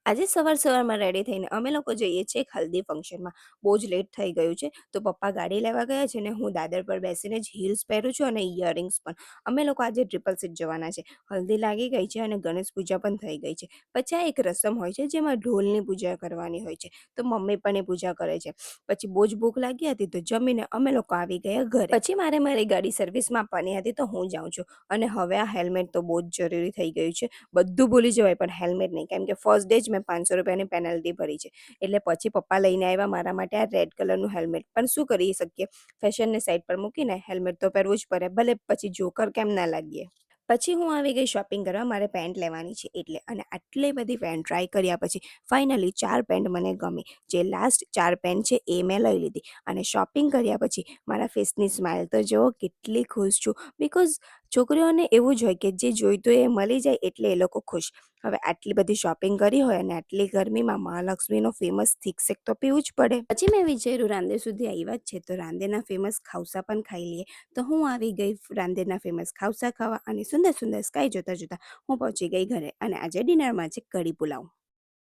આજે સવારમાં રેડી થઈને અમે લોકો જઈએ છીએ એક હલ્દી ફંક્શનમાં. બહુ જ લેટ થઈ ગયું છે, તો પપ્પા ગાડી લેવા ગયા છે ને હું દાદર પર બેસીને જ હીલ્સ પહેરું છું અને ઇયરિંગ્સ પણ. અમે લોકો આજે ટ્રિપલ સીટ જવાના છે. હલ્દી લાગી ગઈ છે અને ગણેશ પૂજા પણ થઈ ગઈ છે. પછી આ એક રસમ હોય છે જેમાં ઢોલની પૂજા કરવાની હોય છે, તો મમ્મી પણ એ પૂજા કરે છે. પછી બહુ જ ભૂખ લાગી હતી તો જમીને અમે લોકો આવી ગયા ઘરે. પછી મારે મારી ગાડી સર્વિસમાં આપવાની હતી તો હું જાઉં છું. અને હવે આ હેલ્મેટ તો બહુ જ જરૂરી થઈ ગયું છે. બધું ભૂલી જવાય પણ હેલ્મેટ નહીં, કેમ કે ફર્સ્ટ ડે જ મેં ₹500ની પેનલ્ટી ભરી છે. એટલે પછી પપ્પા લઈને આવ્યા મારા માટે આ રેડ કલરનું હેલ્મેટ. પણ શું કરી શકીએ, ફેશનને સાઈડ પર મૂકીને હેલ્મેટ તો પહેરવું જ પડે, ભલે પછી જોકર કેમ ના લાગીએ. પછી હું આવી ગઈ શોપિંગ કરવા, મારે પેન્ટ લેવાની છે એટલે. અને આટલી બધી પેન્ટ ટ્રાય કર્યા પછી ફાઇનલી 4 પેન્ટ મને ગમી. જે લાસ્ટ 4 પેન્ટ છે એ મેં લઈ લીધી. અને શોપિંગ કર્યા પછી મારા ફેસની સ્માઇલ તો જુઓ, કેટલી ખુશ છું. બિકોઝ છોકરીઓને એવું જ હોય કે જે જોઈતું એ મળી જાય એટલે એ લોકો ખુશ. હવે આટલી બધી શોપિંગ કરી હોય અને આટલી ગરમીમાં મહાલક્ષ્મીનો ફેમસ થીક શેક તો પીવું જ પડે. પછી મેં વિચાર્યું રાંદેર સુધી આવ્યા જ છે તો રાંદેરના ફેમસ ખાવસા પણ ખાઈ લઈએ. તો હું આવી ગઈ રાંદેરના ફેમસ ખાવસા ખાવા, અને સુંદર સુંદર સ્કાય જોતા જોતા હું પહોંચી ગઈ ઘરે. અને આજે ડિનરમાં છે કઢી પુલાવ.